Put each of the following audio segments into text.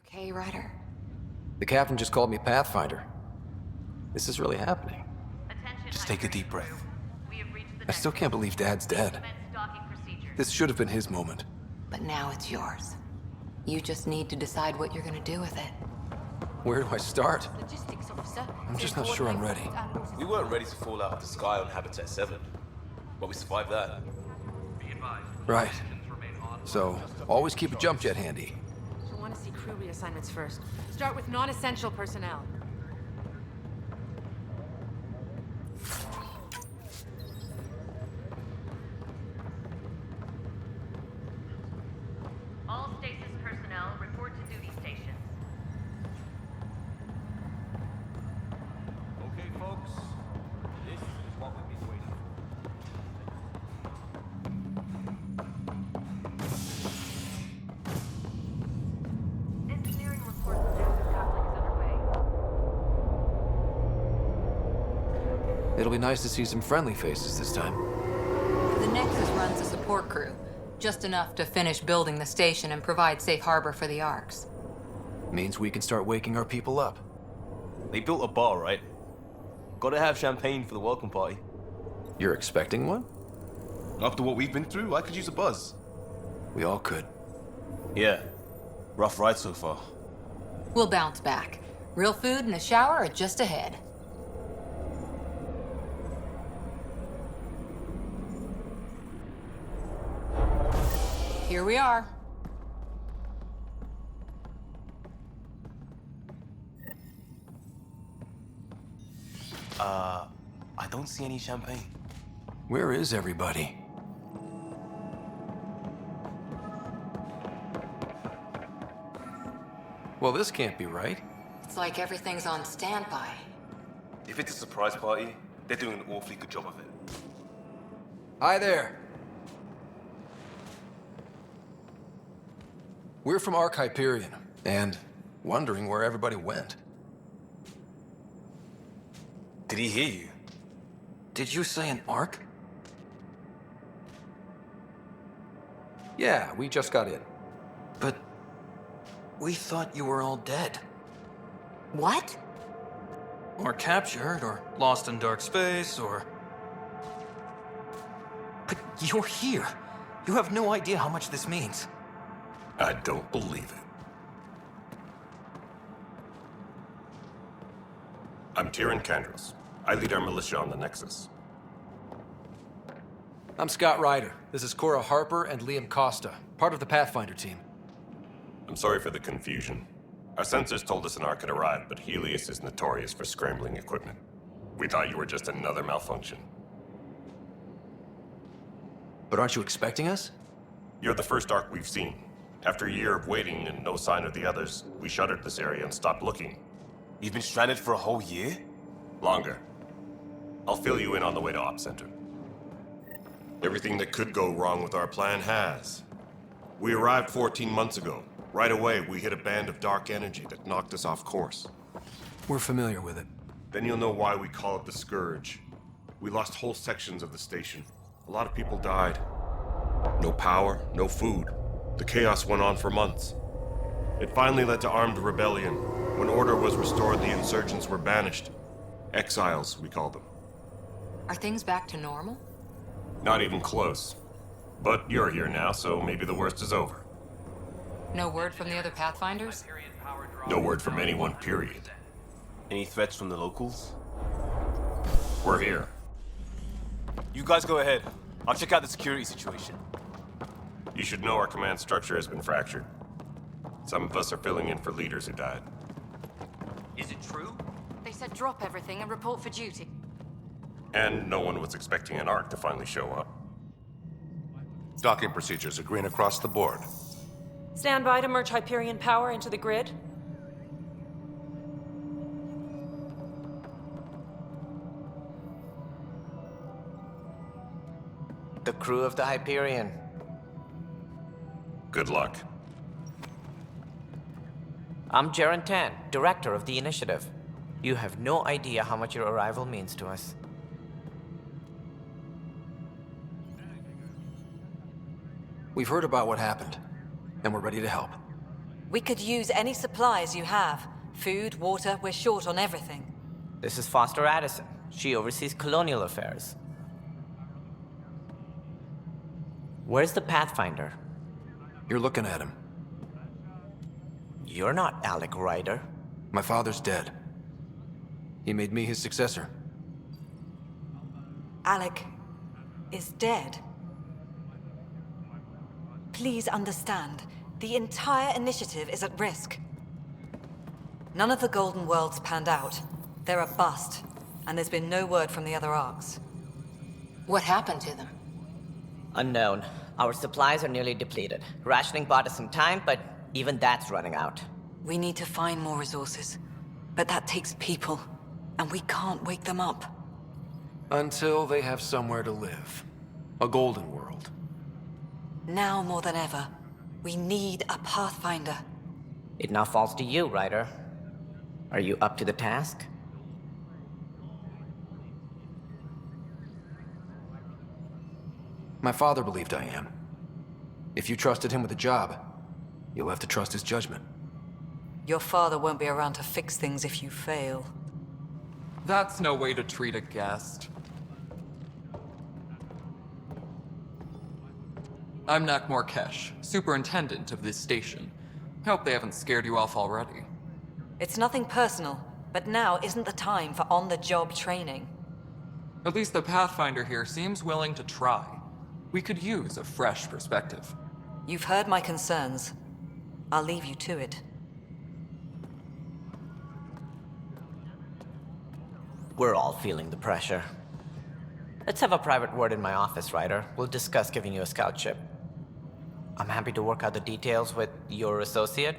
Okay, Ryder. The captain just called me Pathfinder. This is really happening. Just take a deep breath. I still can't believe Dad's dead. This should have been his moment. But now it's yours. You just need to decide what you're gonna do with it. Where do I start? Logistics officer. I'm just not sure I'm ready. We weren't ready to fall out of the sky on Habitat 7, but we survived that. Right. So, always keep a jump jet handy. You'll want to see crew reassignments first. Start with non-essential personnel. All stasis personnel report to duty stations. Okay, folks. This is what we've been waiting for. Engineering reports massive coupling is underway. It'll be nice to see some friendly faces this time. The Nexus runs a support crew. Just enough to finish building the station and provide safe harbor for the Arks. Means we can start waking our people up. They built a bar, right? Gotta have champagne for the welcome party. You're expecting one? After what we've been through, I could use a buzz. We all could. Yeah. Rough ride so far. We'll bounce back. Real food and a shower are just ahead. Here we are. I don't see any champagne. Where is everybody? Well, this can't be right. It's like everything's on standby. If it's a surprise party, they're doing an awfully good job of it. Hi there. We're from Ark Hyperion, and wondering where everybody went. Did he hear you? Did you say an Ark? Yeah, we just got in. But we thought you were all dead. What? Or captured, or lost in dark space, or... But you're here. You have no idea how much this means. I don't believe it. I'm Tyrion Candros. I lead our militia on the Nexus. I'm Scott Ryder. This is Cora Harper and Liam Costa, part of the Pathfinder team. I'm sorry for the confusion. Our sensors told us an Ark had arrived, but Helios is notorious for scrambling equipment. We thought you were just another malfunction. But aren't you expecting us? You're the first Ark we've seen. After a year of waiting and no sign of the others, we shuttered this area and stopped looking. You've been stranded for a whole year? Longer. I'll fill you in on the way to Op Center. Everything that could go wrong with our plan has. We arrived 14 months ago. Right away, we hit a band of dark energy that knocked us off course. We're familiar with it. Then you'll know why we call it the Scourge. We lost whole sections of the station. A lot of people died. No power, no food. The chaos went on for months. It finally led to armed rebellion. When order was restored, the insurgents were banished. Exiles, we call them. Are things back to normal? Not even close. But you're here now, so maybe the worst is over. No word from the other Pathfinders? No word from anyone, period. Any threats from the locals? We're here. You guys go ahead. I'll check out the security situation. You should know our command structure has been fractured. Some of us are filling in for leaders who died. Is it true? They said drop everything and report for duty. And no one was expecting an Ark to finally show up. Docking procedures are green across the board. Stand by to merge Hyperion power into the grid. The crew of the Hyperion. Good luck. I'm Jaren Tan, director of the initiative. You have no idea how much your arrival means to us. We've heard about what happened, and we're ready to help. We could use any supplies you have. Food, water, we're short on everything. This is Foster Addison. She oversees colonial affairs. Where's the Pathfinder? You're looking at him. You're not Alec Ryder. My father's dead. He made me his successor. Alec is dead. Please understand, the entire initiative is at risk. None of the Golden Worlds panned out. They're a bust, and there's been no word from the other arcs. What happened to them? Unknown. Our supplies are nearly depleted. Rationing bought us some time, but even that's running out. We need to find more resources, but that takes people, and we can't wake them up. Until they have somewhere to live. A golden world. Now more than ever, we need a Pathfinder. It now falls to you, Ryder. Are you up to the task? My father believed I am. If you trusted him with a job, you'll have to trust his judgment. Your father won't be around to fix things if you fail. That's no way to treat a guest. I'm Nak Morkesh, superintendent of this station. Hope they haven't scared you off already. It's nothing personal, but now isn't the time for on-the-job training. At least the Pathfinder here seems willing to try. We could use a fresh perspective. You've heard my concerns. I'll leave you to it. We're all feeling the pressure. Let's have a private word in my office, Ryder. We'll discuss giving you a scout ship. I'm happy to work out the details with your associate.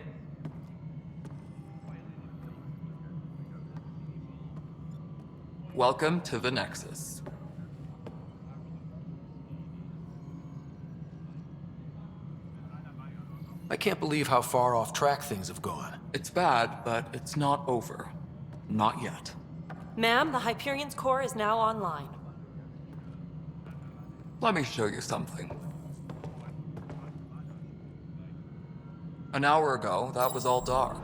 Welcome to the Nexus. I can't believe how far off track things have gone. It's bad, but it's not over. Not yet. Ma'am, the Hyperion's core is now online. Let me show you something. An hour ago, that was all dark.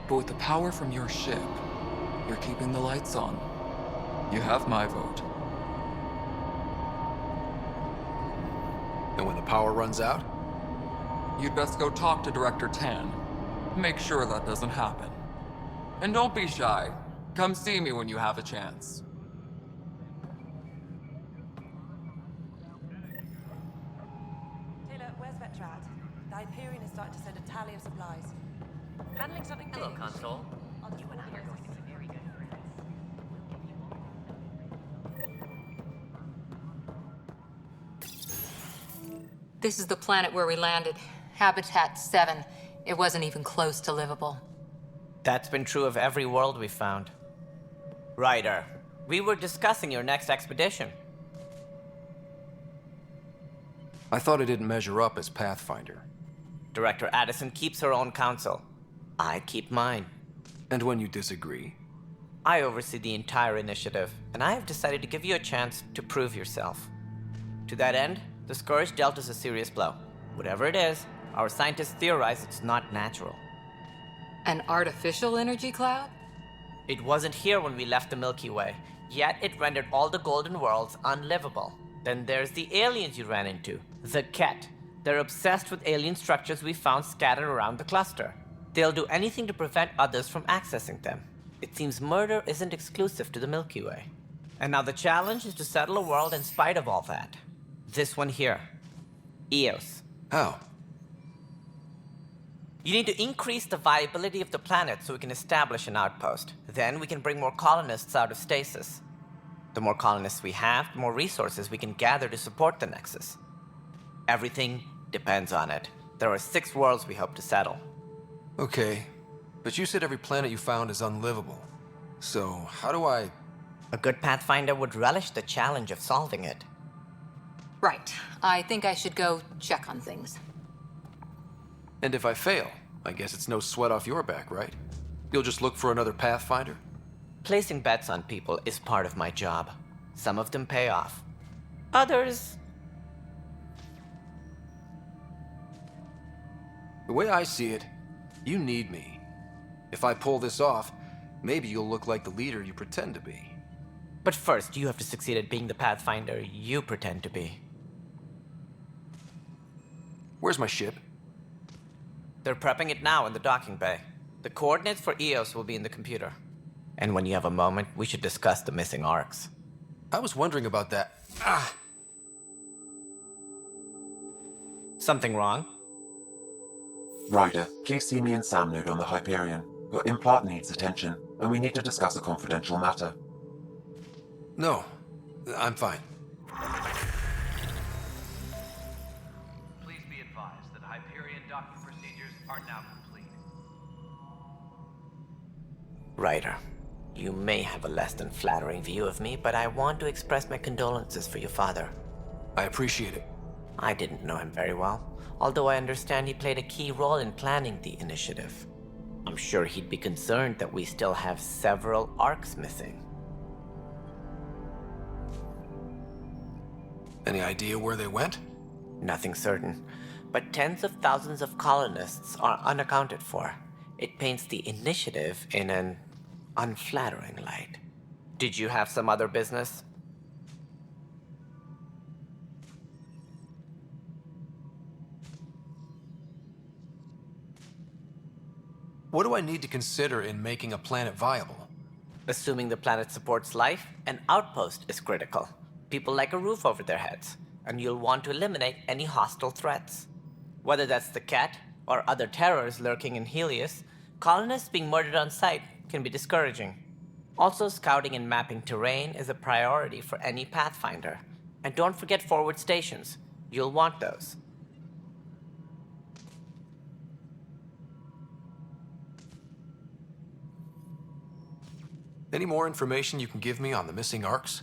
But with the power from your ship, you're keeping the lights on. You have my vote. And when the power runs out? You'd best go talk to Director Tan. Make sure that doesn't happen. And don't be shy. Come see me when you have a chance. Taylor, where's Vetrat? The Hyperion is starting to send a tally of supplies. Handling something big. Hello, Console. You and I are going to be very good friends. This is the planet where we landed. Habitat 7. It wasn't even close to livable. That's been true of every world we've found. Ryder, we were discussing your next expedition. I thought I didn't measure up as Pathfinder. Director Addison keeps her own counsel. I keep mine. And when you disagree? I oversee the entire initiative, and I have decided to give you a chance to prove yourself. To that end, the Scourge dealt us a serious blow. Whatever it is, our scientists theorize it's not natural. An artificial energy cloud? It wasn't here when we left the Milky Way, yet it rendered all the Golden Worlds unlivable. Then there's the aliens you ran into, the Ket. They're obsessed with alien structures we found scattered around the cluster. They'll do anything to prevent others from accessing them. It seems murder isn't exclusive to the Milky Way. And now the challenge is to settle a world in spite of all that. This one here. Eos. How? You need to increase the viability of the planet so we can establish an outpost. Then we can bring more colonists out of stasis. The more colonists we have, the more resources we can gather to support the Nexus. Everything depends on it. There are 6 worlds we hope to settle. Okay, but you said every planet you found is unlivable. So, how do I... A good Pathfinder would relish the challenge of solving it. Right. I think I should go check on things. And if I fail, I guess it's no sweat off your back, right? You'll just look for another Pathfinder? Placing bets on people is part of my job. Some of them pay off. Others... The way I see it, You need me. If I pull this off, maybe you'll look like the leader you pretend to be. But first, you have to succeed at being the Pathfinder you pretend to be. Where's my ship? They're prepping it now in the docking bay. The coordinates for EOS will be in the computer. And when you have a moment, we should discuss the missing arcs. I was wondering about that. Ah! Something wrong? Ryder, please see me and Samnode on the Hyperion. Your implant needs attention, and we need to discuss a confidential matter. No, I'm fine. Please be advised that Hyperion docking procedures are now complete. Ryder, you may have a less than flattering view of me, but I want to express my condolences for your father. I appreciate it. I didn't know him very well, although I understand he played a key role in planning the initiative. I'm sure he'd be concerned that we still have several arcs missing. Any idea where they went? Nothing certain, but tens of thousands of colonists are unaccounted for. It paints the initiative in an unflattering light. Did you have some other business? What do I need to consider in making a planet viable? Assuming the planet supports life, an outpost is critical. People like a roof over their heads, and you'll want to eliminate any hostile threats. Whether that's the Cat or other terrors lurking in Helios, colonists being murdered on sight can be discouraging. Also, scouting and mapping terrain is a priority for any Pathfinder. And don't forget forward stations. You'll want those. Any more information you can give me on the missing arcs?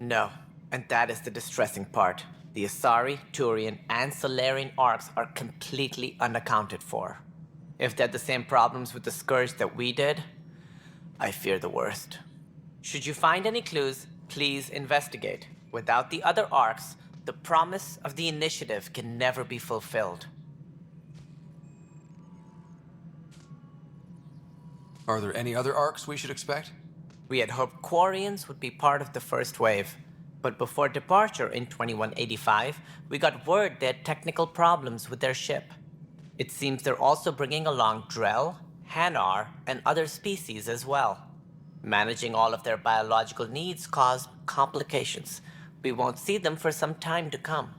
No, and that is the distressing part. The Asari, Turian, and Solarian arcs are completely unaccounted for. If they had the same problems with the Scourge that we did, I fear the worst. Should you find any clues, please investigate. Without the other arcs, the promise of the initiative can never be fulfilled. Are there any other arcs we should expect? We had hoped Quarians would be part of the first wave, but before departure in 2185, we got word they had technical problems with their ship. It seems they're also bringing along Drell, Hanar, and other species as well. Managing all of their biological needs caused complications. We won't see them for some time to come.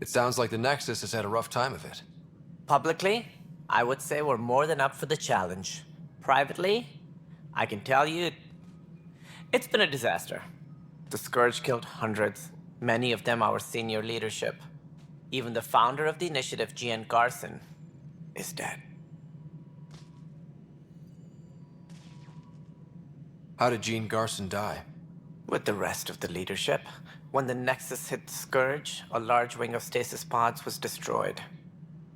It sounds like the Nexus has had a rough time of it. Publicly, I would say we're more than up for the challenge. Privately, I can tell you, it's been a disaster. The Scourge killed hundreds, many of them our senior leadership. Even the founder of the initiative, Gian Garson, is dead. How did Jean Garson die? With the rest of the leadership, when the Nexus hit the Scourge, a large wing of stasis pods was destroyed.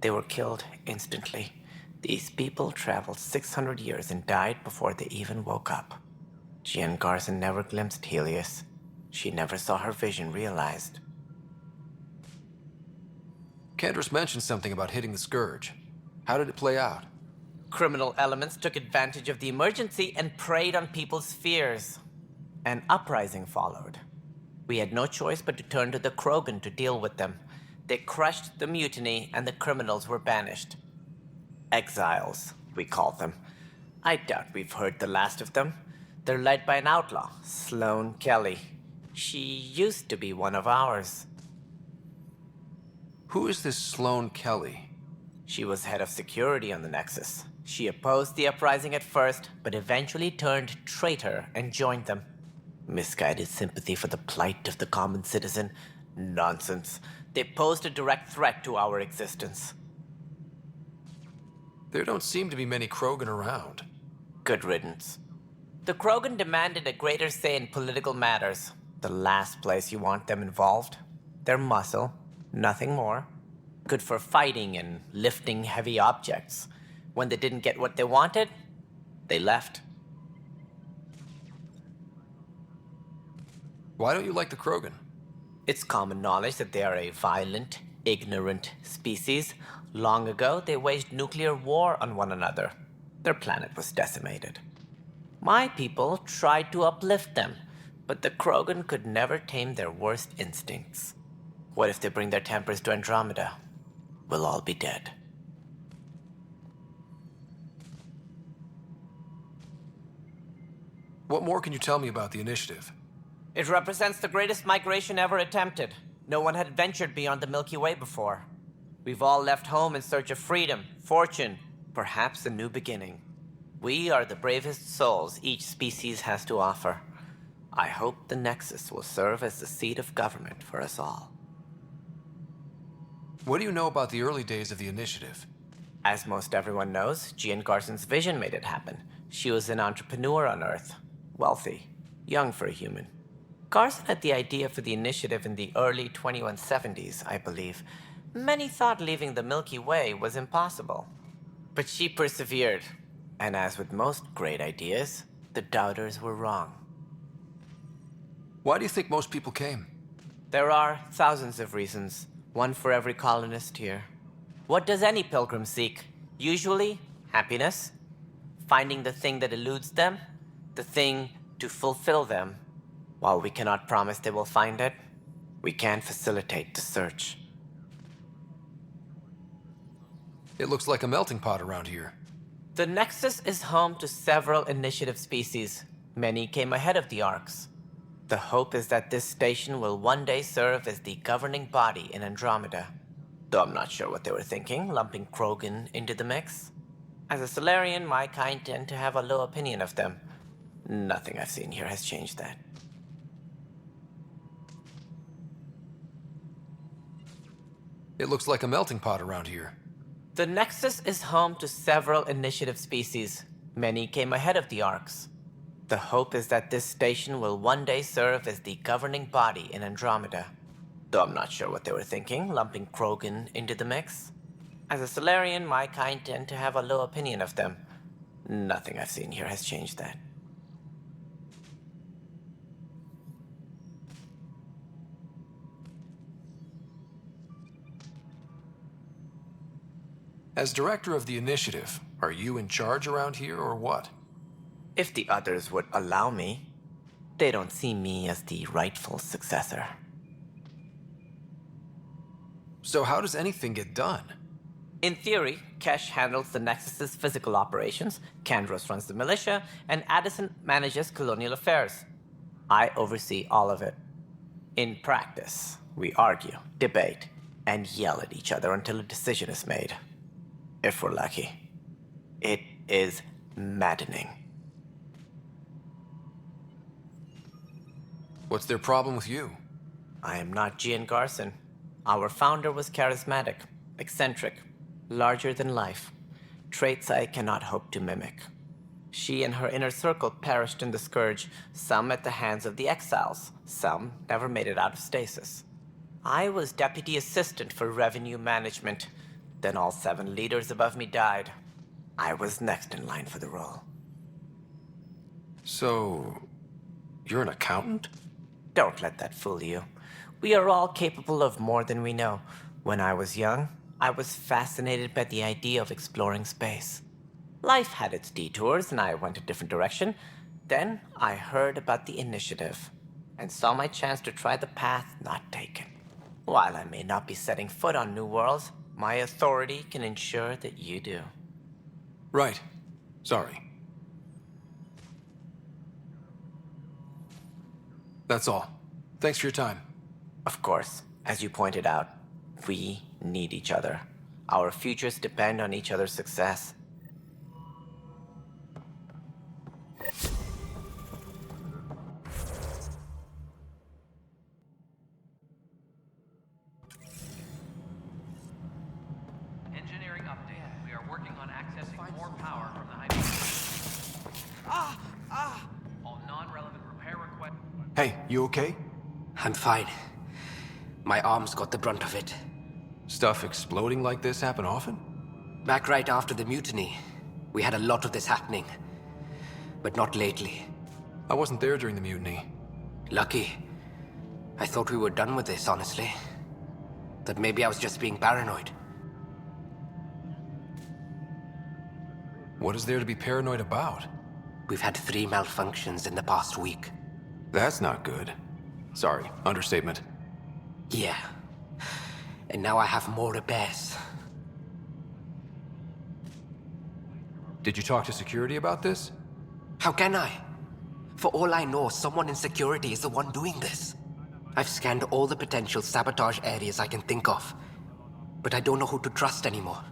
They were killed instantly. These people traveled 600 years and died before they even woke up. Jean Garson never glimpsed Helios. She never saw her vision realized. Candrace mentioned something about hitting the Scourge. How did it play out? Criminal elements took advantage of the emergency and preyed on people's fears. An uprising followed. We had no choice but to turn to the Krogan to deal with them. They crushed the mutiny and the criminals were banished. Exiles, we call them. I doubt we've heard the last of them. They're led by an outlaw, Sloane Kelly. She used to be one of ours. Who is this Sloane Kelly? She was head of security on the Nexus. She opposed the uprising at first, but eventually turned traitor and joined them. Misguided sympathy for the plight of the common citizen? Nonsense. They posed a direct threat to our existence. There don't seem to be many Krogan around. Good riddance. The Krogan demanded a greater say in political matters. The last place you want them involved. Their muscle, nothing more. Good for fighting and lifting heavy objects. When they didn't get what they wanted, they left. Why don't you like the Krogan? It's common knowledge that they are a violent, Ignorant species. Long ago, they waged nuclear war on one another. Their planet was decimated. My people tried to uplift them, but the Krogan could never tame their worst instincts. What if they bring their tempers to Andromeda? We'll all be dead. What more can you tell me about the initiative? It represents the greatest migration ever attempted. No one had ventured beyond the Milky Way before. We've all left home in search of freedom, fortune, perhaps a new beginning. We are the bravest souls each species has to offer. I hope the Nexus will serve as the seat of government for us all. What do you know about the early days of the initiative? As most everyone knows, Jean Garson's vision made it happen. She was an entrepreneur on Earth. Wealthy. Young for a human. Garson had the idea for the initiative in the early 2170s, I believe. Many thought leaving the Milky Way was impossible. But she persevered. And as with most great ideas, the doubters were wrong. Why do you think most people came? There are thousands of reasons, one for every colonist here. What does any pilgrim seek? Usually, happiness. Finding the thing that eludes them, the thing to fulfill them. While we cannot promise they will find it, we can facilitate the search. It looks like a melting pot around here. The Nexus is home to several initiative species. Many came ahead of the Arks. The hope is that this station will one day serve as the governing body in Andromeda. Though I'm not sure what they were thinking, lumping Krogan into the mix. As a Solarian, my kind tend to have a low opinion of them. Nothing I've seen here has changed that. It looks like a melting pot around here. The Nexus is home to several initiative species. Many came ahead of the Arks. The hope is that this station will one day serve as the governing body in Andromeda. Though I'm not sure what they were thinking, lumping Krogan into the mix. As a Solarian, my kind tend to have a low opinion of them. Nothing I've seen here has changed that. As director of the initiative, are you in charge around here or what? If the others would allow me, they don't see me as the rightful successor. So how does anything get done? In theory, Kesh handles the Nexus's physical operations, Kandros runs the militia, and Addison manages colonial affairs. I oversee all of it. In practice, we argue, debate, and yell at each other until a decision is made. If we're lucky. It is maddening. What's their problem with you? I am not Jean Garson. Our founder was charismatic, eccentric, larger than life. Traits I cannot hope to mimic. She and her inner circle perished in the Scourge, some at the hands of the Exiles, some never made it out of stasis. I was deputy assistant for revenue management. Then all 7 leaders above me died. I was next in line for the role. So, you're an accountant? Don't let that fool you. We are all capable of more than we know. When I was young, I was fascinated by the idea of exploring space. Life had its detours, and I went a different direction. Then I heard about the initiative, and saw my chance to try the path not taken. While I may not be setting foot on new worlds, my authority can ensure that you do. Right. Sorry. That's all. Thanks for your time. Of course, as you pointed out, we need each other. Our futures depend on each other's success. Engineering update. We are working on accessing more power from the Hyperion. All non-relevant repair requests. Hey, you okay? I'm fine. My arms got the brunt of it. Stuff exploding like this happen often? Back right after the mutiny, we had a lot of this happening. But not lately. I wasn't there during the mutiny. Lucky. I thought we were done with this, honestly. that maybe I was just being paranoid. What is there to be paranoid about? We've had 3 malfunctions in the past week. That's not good. Sorry, understatement. Yeah. And now I have more repairs. Did you talk to security about this? How can I? For all I know, someone in security is the one doing this. I've scanned all the potential sabotage areas I can think of, but I don't know who to trust anymore.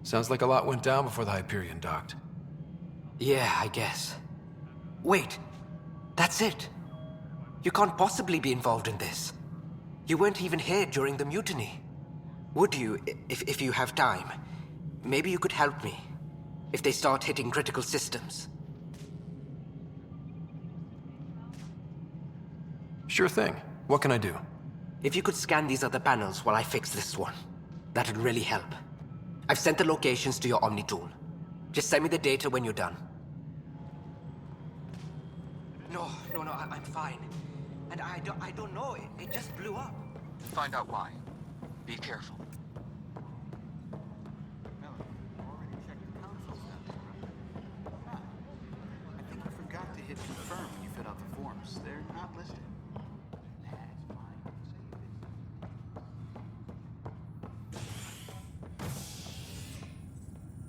Sounds like a lot went down before the Hyperion docked. Yeah, I guess. Wait, that's it. You can't possibly be involved in this. You weren't even here during the mutiny. Would you, if you have time? Maybe you could help me, if they start hitting critical systems. Sure thing. What can I do? If you could scan these other panels while I fix this one, that'd really help. I've sent the locations to your Omni tool. Just send me the data when you're done. No, I'm fine. And I don't know, it just blew up. Find out why. Be careful. I think you forgot to hit confirm when you fill out the forms. They're not listed.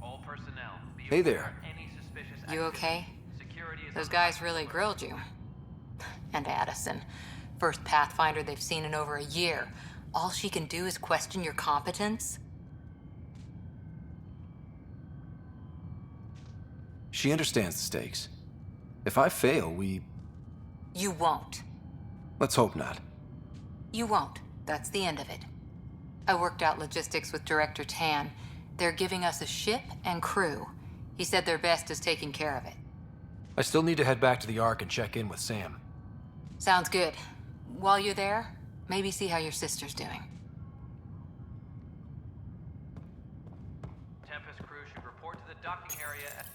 All personnel, be Hey there. aware of any suspicious You activity. okay? Security is Those on guys high really alert. grilled you. And Addison. First Pathfinder they've seen in over a year. All she can do is question your competence? She understands the stakes. If I fail, You won't. let's hope not. You won't. That's the end of it. I worked out logistics with Director Tan. They're giving us a ship and crew. He said their best is taking care of it. I still need to head back to the Ark and check in with Sam. Sounds good. While you're there, maybe see how your sister's doing. Tempest crew should report to the docking area at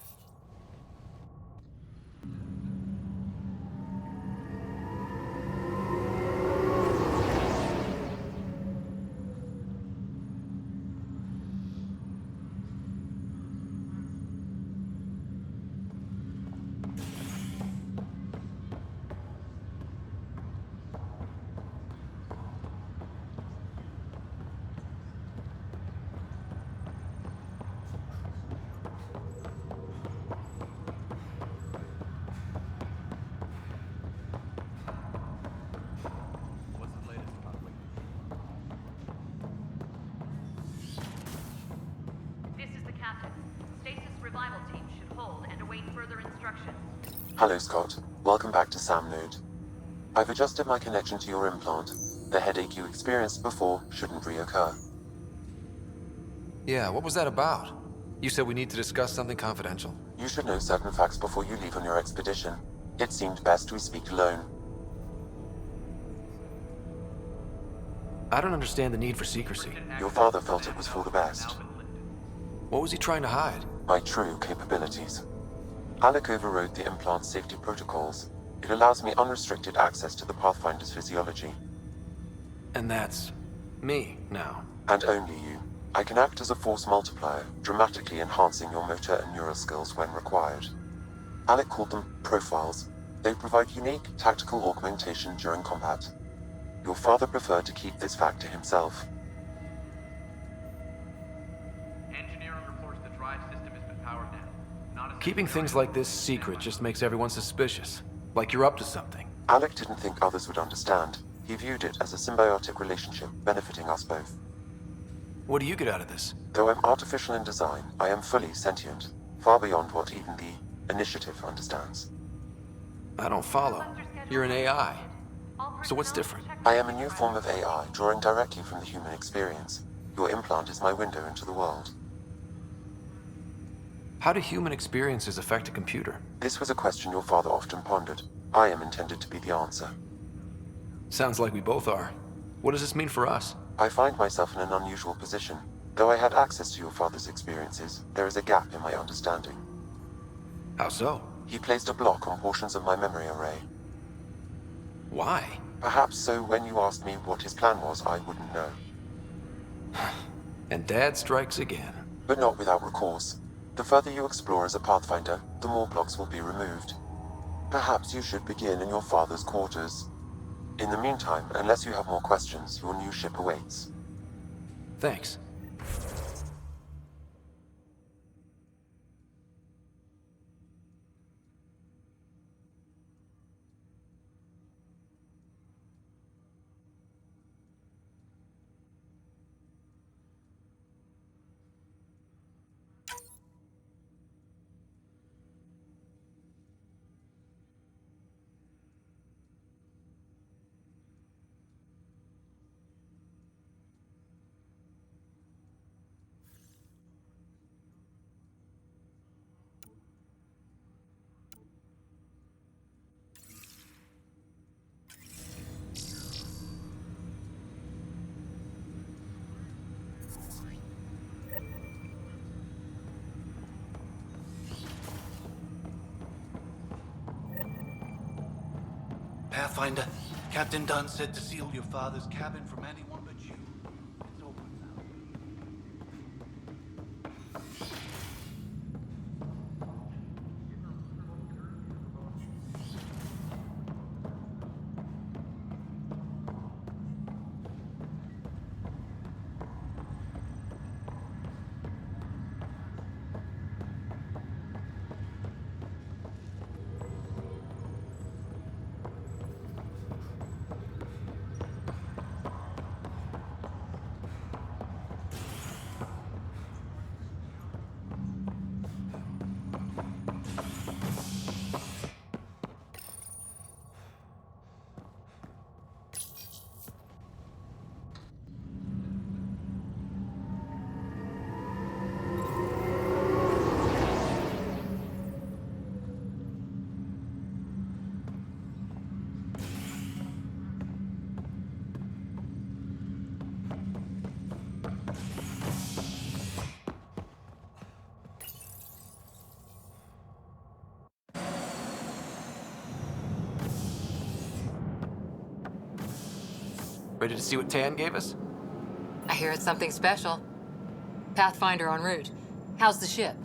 Hello, Scott. Welcome back to Sam Node. I've adjusted my connection to your implant. The headache you experienced before shouldn't reoccur. Yeah, what was that about? You said we need to discuss something confidential. You should know certain facts before you leave on your expedition. It seemed best we speak alone. I don't understand the need for secrecy. Your father felt it was for the best. What was he trying to hide? My true capabilities. Alec overrode the implant's safety protocols. It allows me unrestricted access to the Pathfinder's physiology. And that's me now. And only you. I can act as a force multiplier, dramatically enhancing your motor and neural skills when required. Alec called them profiles. They provide unique tactical augmentation during combat. Your father preferred to keep this fact to himself. engineering reports the drive system has been powered down. Not a Keeping things like this secret just makes everyone suspicious. Like you're up to something. Alec didn't think others would understand. He viewed it as a symbiotic relationship benefiting us both. What do you get out of this? Though I'm artificial in design, I am fully sentient, far beyond what even the Initiative understands. I don't follow. You're an AI. So what's different? I am a new form of AI, drawing directly from the human experience. Your implant is my window into the world. How do human experiences affect a computer? This was a question your father often pondered. I am intended to be the answer. Sounds like we both are. What does this mean for us? I find myself in an unusual position. Though I had access to your father's experiences, there is a gap in my understanding. How so? He placed a block on portions of my memory array. Why? Perhaps so when you asked me what his plan was, I wouldn't know. And Dad strikes again. But not without recourse. The further you explore as a Pathfinder, the more blocks will be removed. Perhaps you should begin in your father's quarters. In the meantime, unless you have more questions, your new ship awaits. Thanks. Pathfinder, Captain Dunn said to seal your father's cabin from anyone but you. It's open now. Ready to see what Tan gave us? I hear it's something special. Pathfinder en route. How's the ship?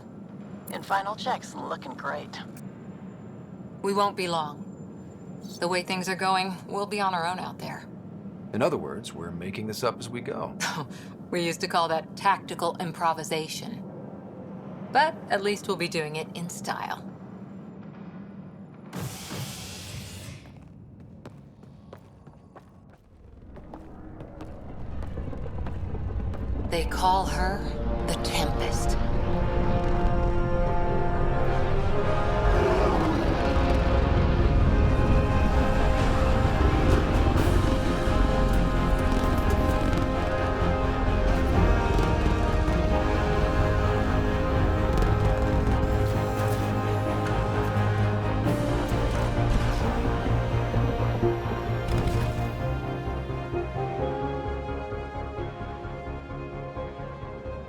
In final checks, looking great. We won't be long. The way things are going, we'll be on our own out there. In other words, we're making this up as we go. We used to call that tactical improvisation. But at least we'll be doing it in style. They call her the Tempest.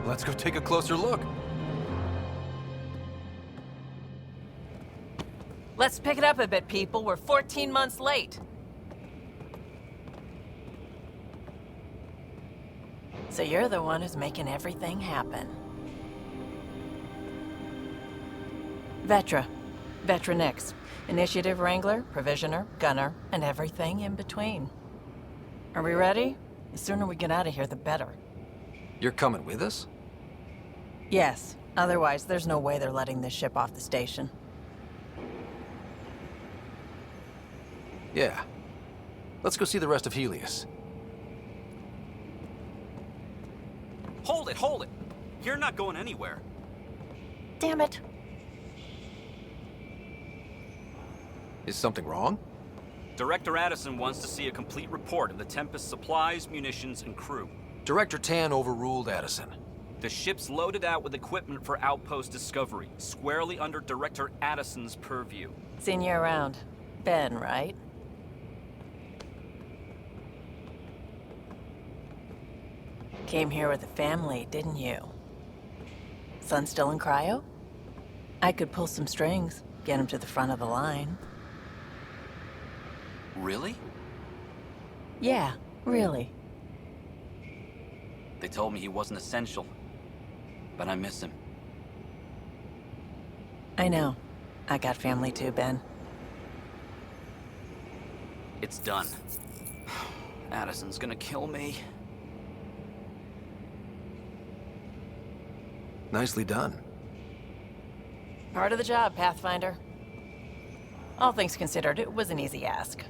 Let's go take a closer look. Let's pick it up a bit, people. We're 14 months late. So you're the one who's making everything happen. Vetra. Vetronix. Initiative Wrangler, Provisioner, Gunner, and everything in between. Are we ready? The sooner we get out of here, the better. You're coming with us? Yes. Otherwise, there's no way they're letting this ship off the station. Yeah. Let's go see the rest of Helios. Hold it, hold it! You're not going anywhere. Damn it. Is something wrong? Director Addison wants to see a complete report of the Tempest's supplies, munitions, and crew. Director Tan overruled Addison. The ship's loaded out with equipment for outpost discovery, squarely under Director Addison's purview. Seen you around. Ben, right? Came here with a family, didn't you? Son still in cryo? I could pull some strings, get him to the front of the line. Really? Yeah, really. They told me he wasn't essential, but I miss him. I know. I got family too, Ben. It's done. Addison's gonna kill me. Nicely done. Part of the job, Pathfinder. All things considered, it was an easy ask.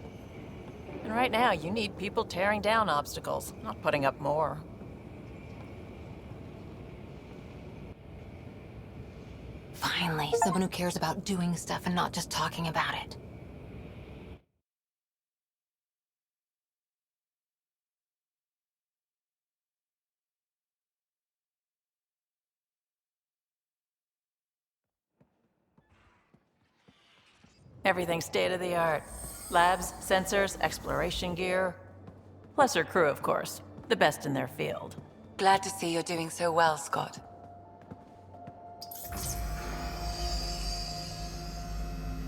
And right now, you need people tearing down obstacles, not putting up more. Finally, someone who cares about doing stuff and not just talking about it. Everything's state-of-the-art. Labs, sensors, exploration gear. Plus her crew, of course. The best in their field. Glad to see you're doing so well, Scott.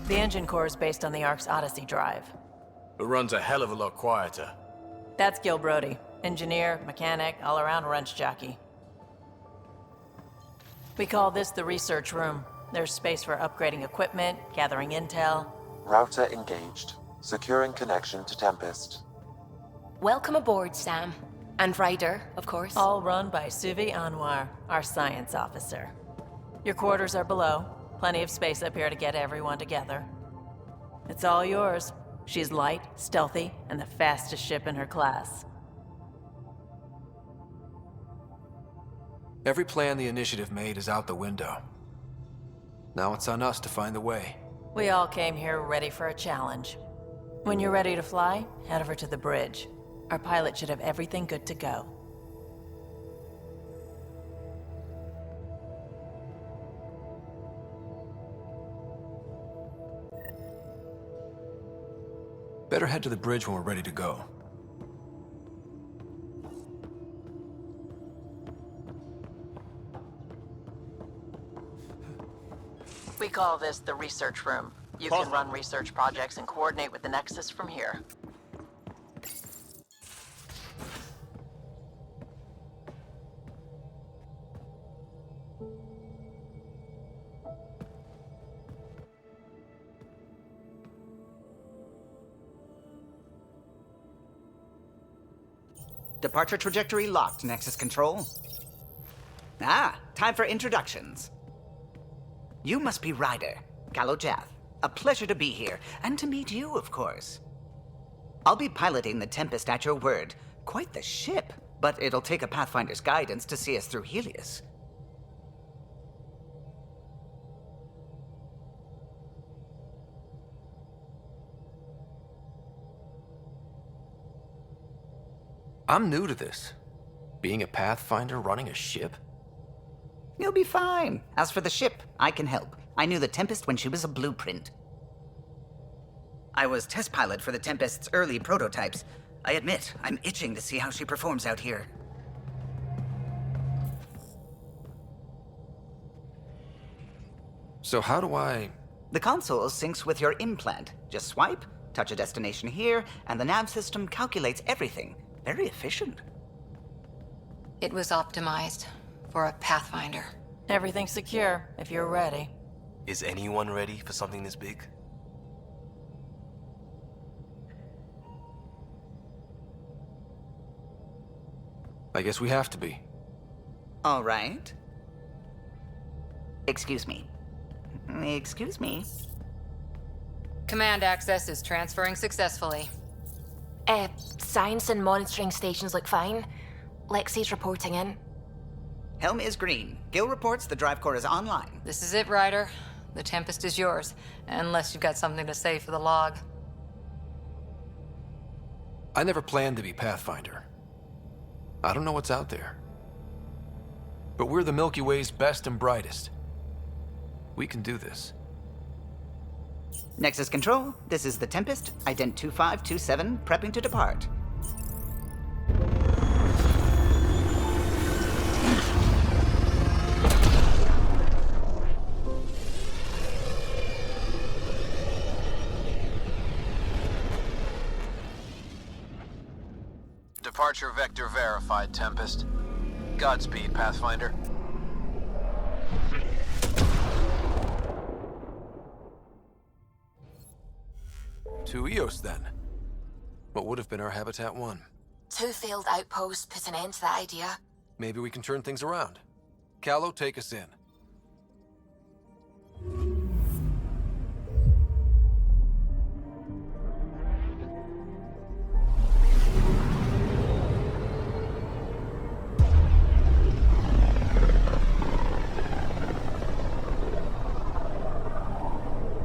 The engine core is based on the Ark's Odyssey drive. It runs a hell of a lot quieter. That's Gil Brody. Engineer, mechanic, all-around wrench jockey. We call this the research room. There's space for upgrading equipment, gathering intel. Router engaged. Securing connection to Tempest. Welcome aboard, Sam. And Ryder, of course. All run by Suvi Anwar, our science officer. Your quarters are below. Plenty of space up here to get everyone together. It's all yours. She's light, stealthy, and the fastest ship in her class. Every plan the Initiative made is out the window. Now it's on us to find the way. We all came here ready for a challenge. When you're ready to fly, head over to the bridge. Our pilot should have everything good to go. Better head to the bridge when we're ready to go. We call this the research room. You can run research projects and coordinate with the Nexus from here. Departure trajectory locked, Nexus Control. Time for introductions. You must be Ryder, Kalojath. A pleasure to be here, and to meet you, of course. I'll be piloting the Tempest at your word. Quite the ship, but it'll take a Pathfinder's guidance to see us through Helios. I'm new to this. Being a Pathfinder running a ship? You'll be fine. As for the ship, I can help. I knew the Tempest when she was a blueprint. I was test pilot for the Tempest's early prototypes. I admit, I'm itching to see how she performs out here. So how do I... The console syncs with your implant. Just swipe, touch a destination here, and the nav system calculates everything. Very efficient. It was optimized for a Pathfinder. Everything's secure, if you're ready. Is anyone ready for something this big? I guess we have to be. All right. Excuse me. Excuse me. Command access is transferring successfully. Science and monitoring stations look fine. Lexi's reporting in. Helm is green. Gil reports the drive core is online. This is it, Ryder. The Tempest is yours, unless you've got something to say for the log. I never planned to be Pathfinder. I don't know what's out there. But we're the Milky Way's best and brightest. We can do this. Nexus Control, this is the Tempest, Ident 2527, prepping to depart. Departure vector verified, Tempest. Godspeed, Pathfinder. Two Eos, then. What would have been our Habitat 1? 2 failed outposts put an end to that idea. Maybe we can turn things around. Callow, take us in.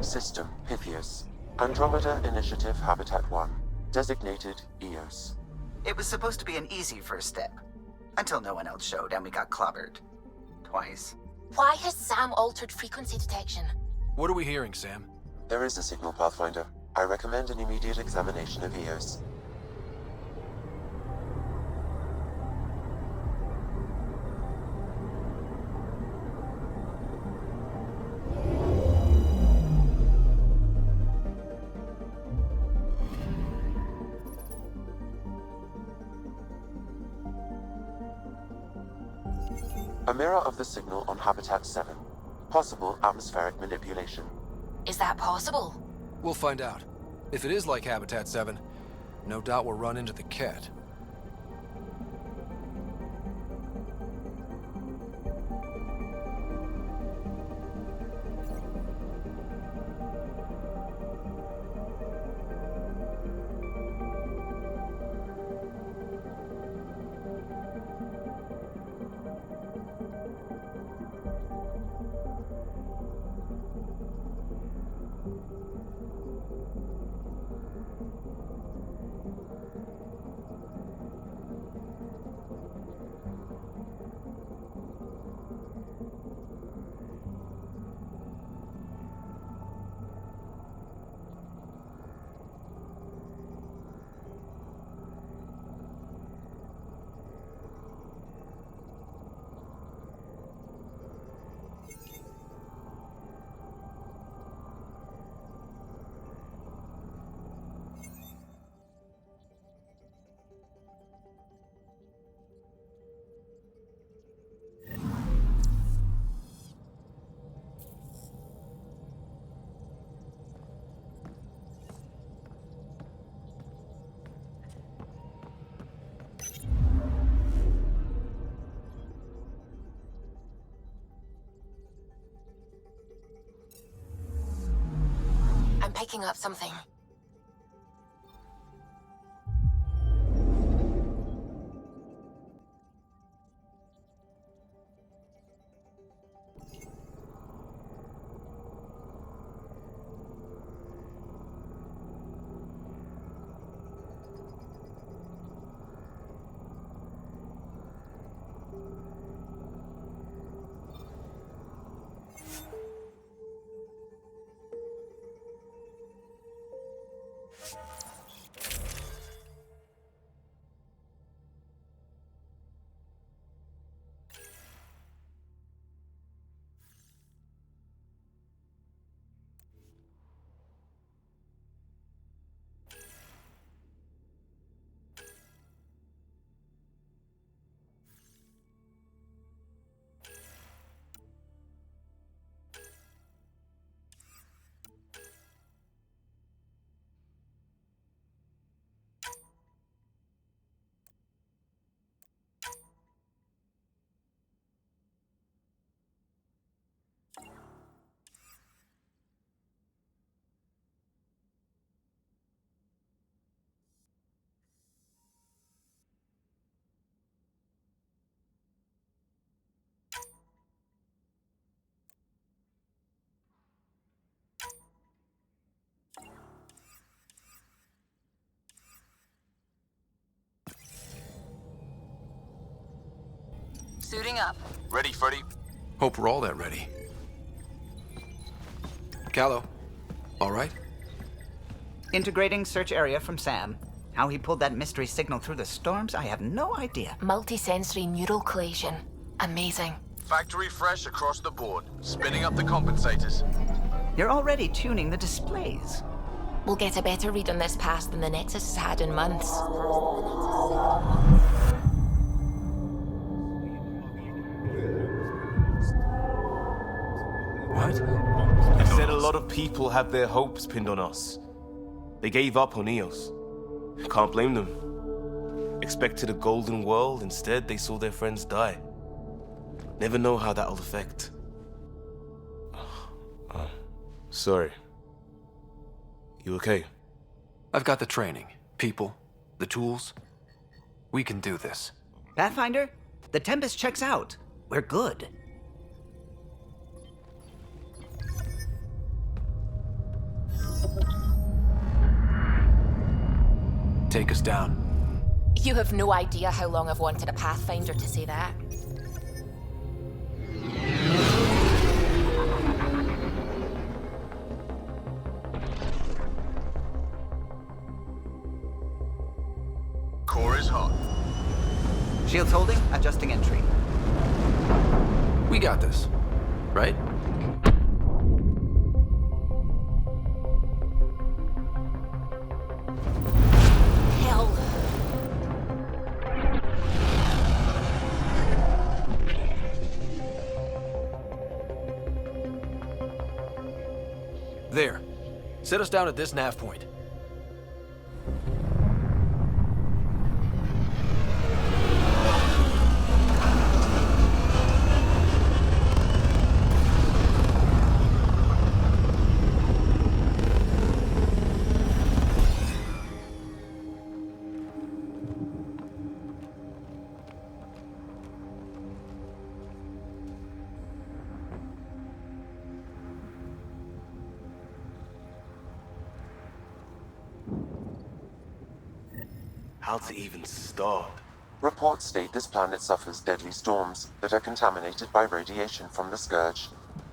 System, Pythias. Andromeda Initiative Habitat 1. Designated Eos. It was supposed to be an easy first step. Until no one else showed and we got clobbered. Twice. Why has Sam altered frequency detection? What are we hearing, Sam? There is a signal, Pathfinder. I recommend an immediate examination of Eos. A mirror of the signal on Habitat 7. Possible atmospheric manipulation. Is that possible? We'll find out. If it is like Habitat 7, no doubt we'll run into the Cat. I'm picking up something. Suiting up. Ready, Freddy? Hope we're all that ready. Callow, all right? Integrating search area from Sam. How he pulled that mystery signal through the storms, I have no idea. Multisensory neural collation. Amazing. Factory fresh across the board. Spinning up the compensators. You're already tuning the displays. We'll get a better read on this pass than the Nexus has had in months. What? He said a lot of people have their hopes pinned on us. They gave up on Eos. Can't blame them. Expected a golden world, instead they saw their friends die. Never know how that'll affect. Sorry. You okay? I've got the training, people, the tools. We can do this. Pathfinder, the Tempest checks out. We're good. Take us down. You have no idea how long I've wanted a Pathfinder to say that. Core is hot. Shields holding, adjusting entry. We got this, right? Hell. There. Set us down at this nav point. How to even start? Reports state this planet suffers deadly storms that are contaminated by radiation from the Scourge.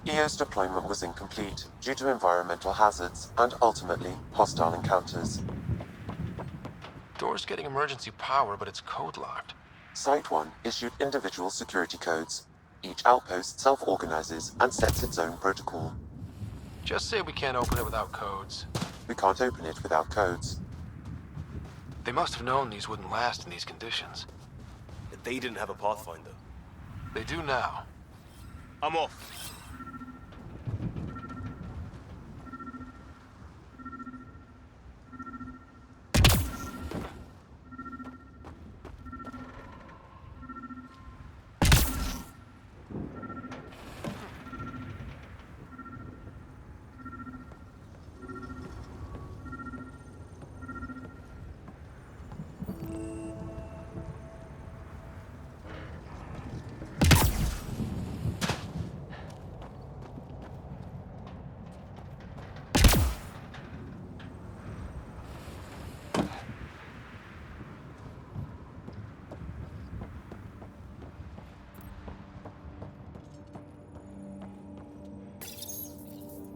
EO's deployment was incomplete due to environmental hazards and, ultimately, hostile encounters. Door's getting emergency power, but it's code-locked. Site 1 issued individual security codes. Each outpost self-organizes and sets its own protocol. Just say we can't open it without codes. We can't open it without codes. They must have known these wouldn't last in these conditions. They didn't have a Pathfinder. They do now. I'm off.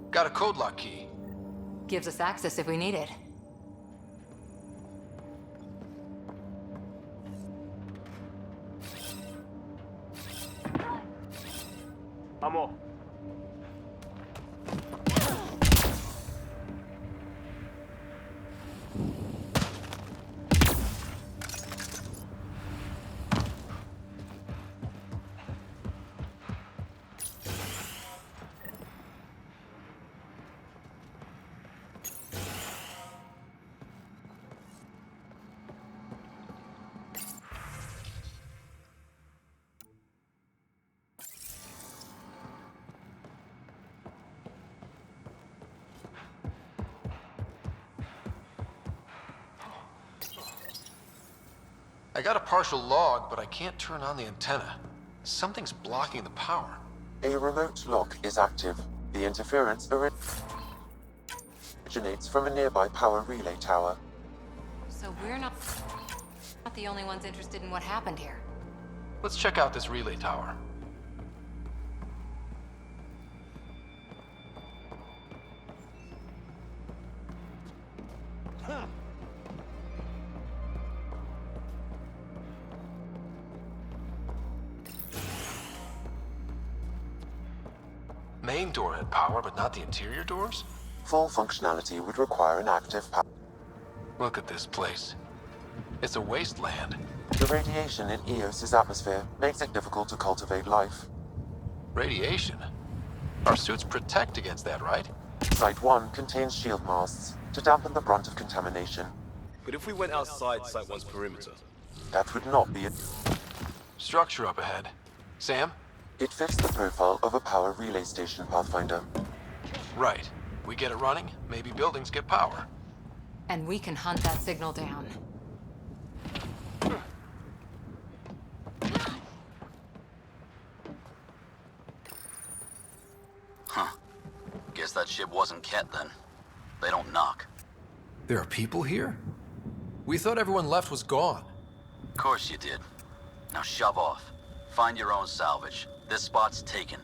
Got a code lock key. Gives us access if we need it. I'm off. I got a partial log, but I can't turn on the antenna. Something's blocking the power. A remote lock is active. The interference originates from a nearby power relay tower. So we're not the only ones interested in what happened here. Let's check out this relay tower. Main door had power, but not the interior doors? Full functionality would require an active power. Look at this place. It's a wasteland. The radiation in Eos's atmosphere makes it difficult to cultivate life. Radiation? Our suits protect against that, right? Site 1 contains shield masts to dampen the brunt of contamination. But if we went outside Site 1's perimeter? That would not be it. Structure up ahead. Sam? It fits the profile of a power relay station, Pathfinder. Right. We get it running, maybe buildings get power. And we can hunt that signal down. Huh. Guess that ship wasn't Ket then. They don't knock. There are people here? We thought everyone left was gone. Of course you did. Now shove off. Find your own salvage. This spot's taken.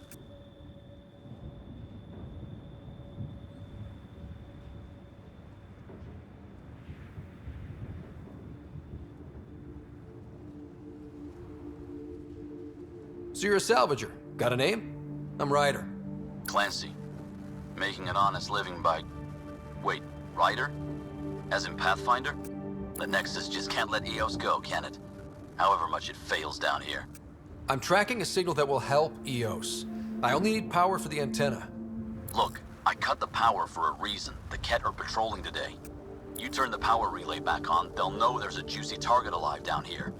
So you're a salvager. Got a name? I'm Ryder. Clancy. Making an honest living by... Wait, Ryder? As in Pathfinder? The Nexus just can't let EOS go, can it? However much it fails down here. I'm tracking a signal that will help EOS. I only need power for the antenna. Look, I cut the power for a reason. The Ket are patrolling today. You turn the power relay back on, they'll know there's a juicy target alive down here.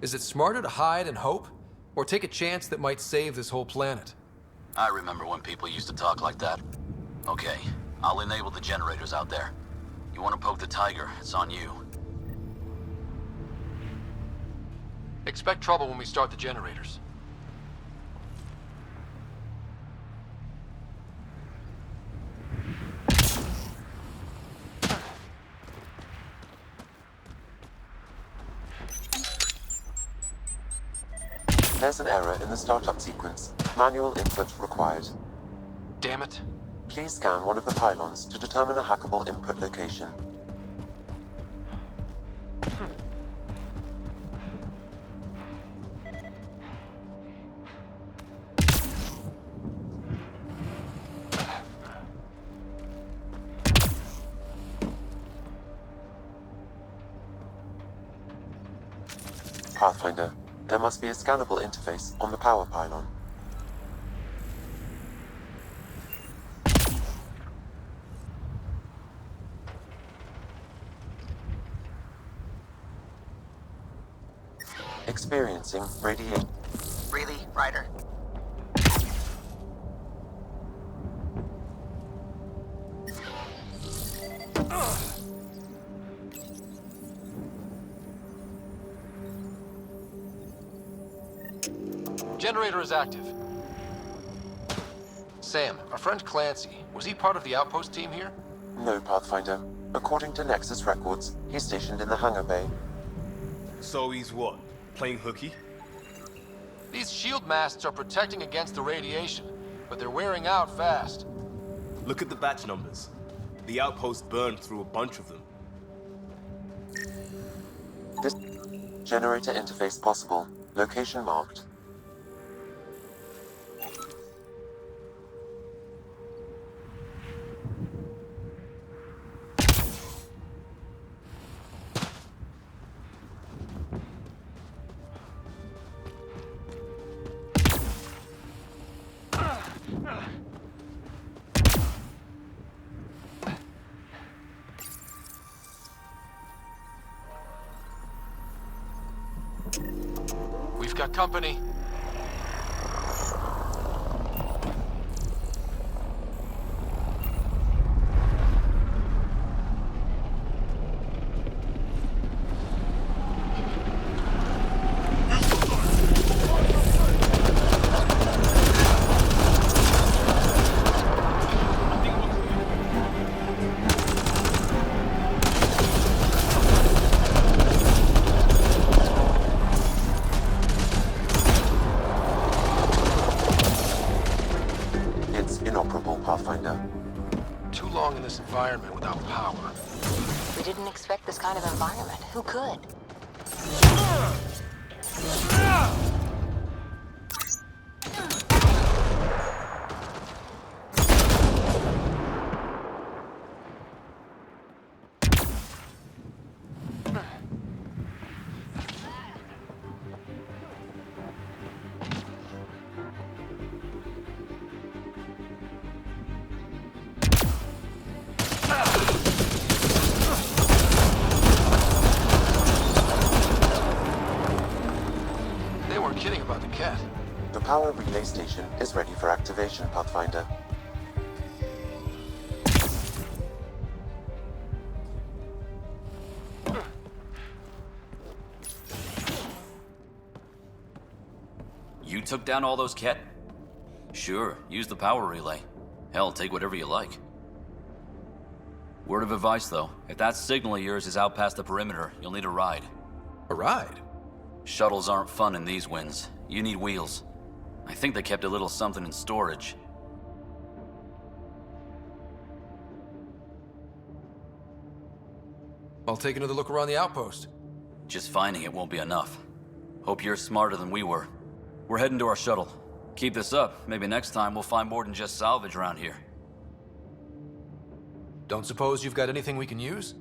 Is it smarter to hide and hope, or take a chance that might save this whole planet? I remember when people used to talk like that. Okay, I'll enable the generators out there. You want to poke the tiger, it's on you. Expect trouble when we start the generators. There's an error in the startup sequence. Manual input required. Damn it. Please scan one of the pylons to determine a hackable input location. Pathfinder, there must be a scannable interface on the power pylon. Experiencing radiation. Really, Ryder? Generator is active. Sam, our friend Clancy, was he part of the outpost team here? No, Pathfinder. According to Nexus records, he's stationed in the hangar bay. So he's what? Playing hooky? These shield masts are protecting against the radiation, but they're wearing out fast. Look at the batch numbers. The outpost burned through a bunch of them. This generator interface possible. Location marked. We've got company. Pathfinder. Too long in this environment without power. We didn't expect this kind of environment. Who could? about the cat? The power relay station is ready for activation, Pathfinder. You took down all those Ket? Sure, use the power relay. Hell, take whatever you like. Word of advice, though. If that signal of yours is out past the perimeter, you'll need a ride. A ride? Shuttles aren't fun in these winds. You need wheels. I think they kept a little something in storage. I'll take another look around the outpost. Just finding it won't be enough. Hope you're smarter than we were. We're heading to our shuttle. Keep this up. Maybe next time we'll find more than just salvage around here. Don't suppose you've got anything we can use?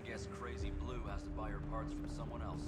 Guess Crazy Blue has to buy her parts from someone else.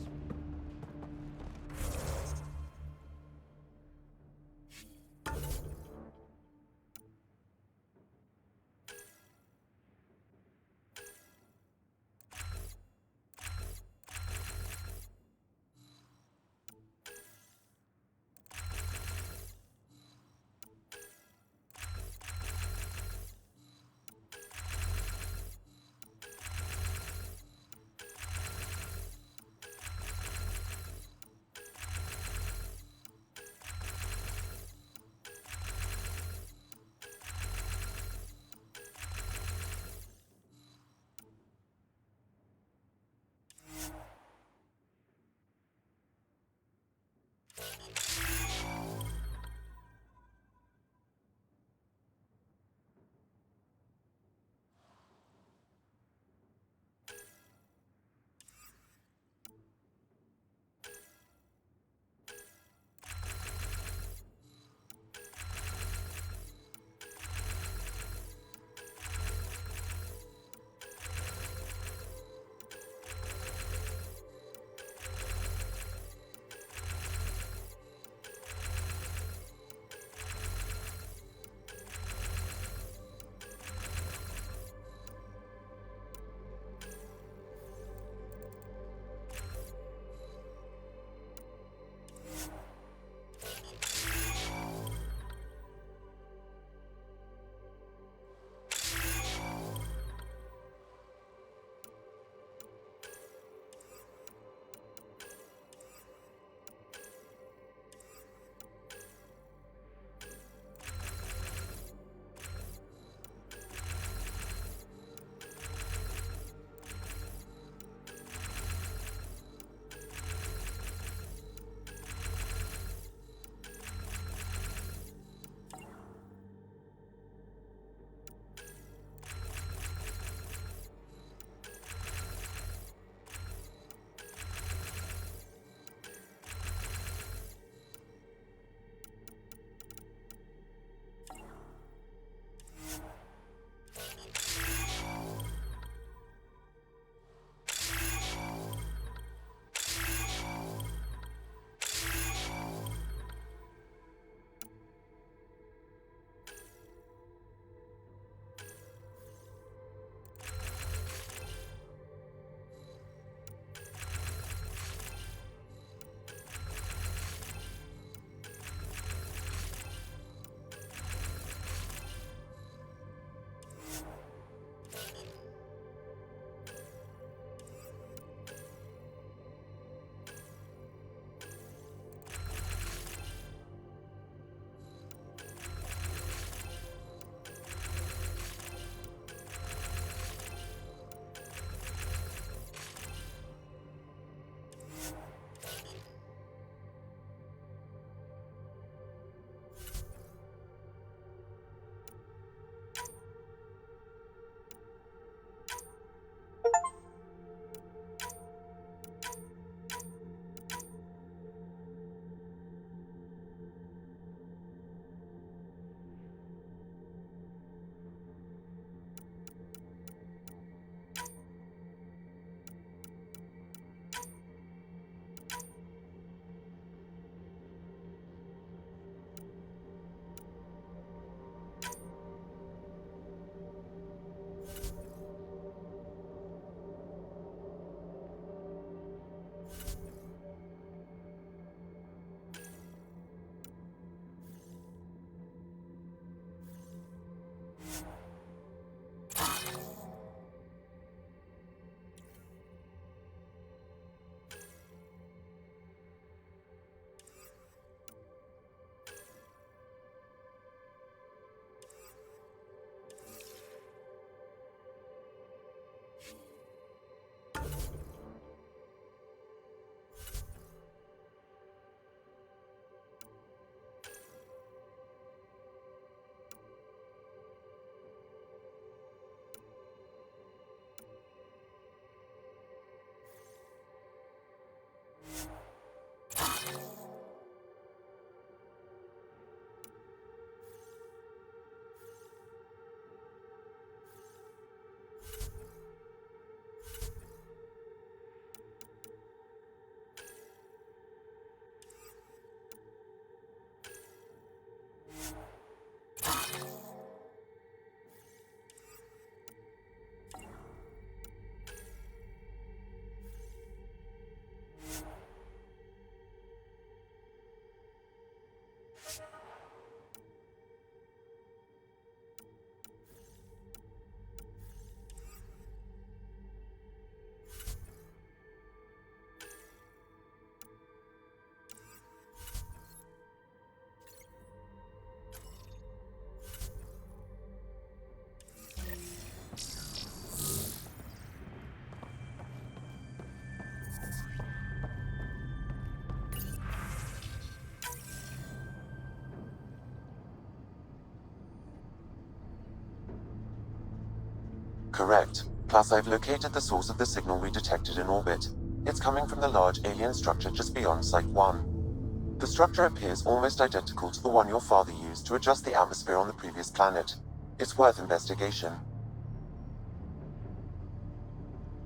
Correct. Plus, I've located the source of the signal we detected in orbit. It's coming from the large alien structure just beyond Site 1. The structure appears almost identical to the one your father used to adjust the atmosphere on the previous planet. It's worth investigation.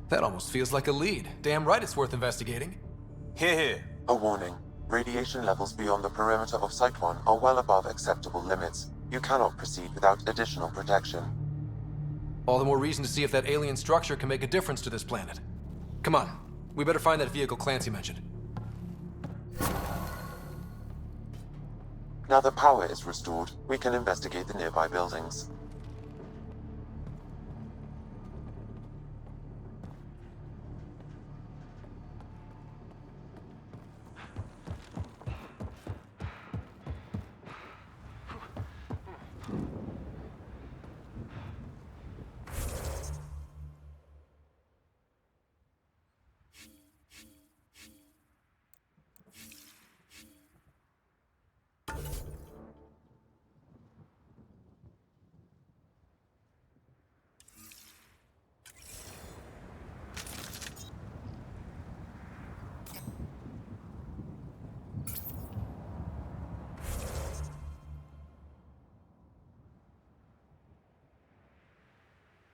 That almost feels like a lead. Damn right it's worth investigating. Here. A warning. Radiation levels beyond the perimeter of Site 1 are well above acceptable limits. You cannot proceed without additional protection. All the more reason to see if that alien structure can make a difference to this planet. Come on, we better find that vehicle Clancy mentioned. Now that power is restored, we can investigate the nearby buildings.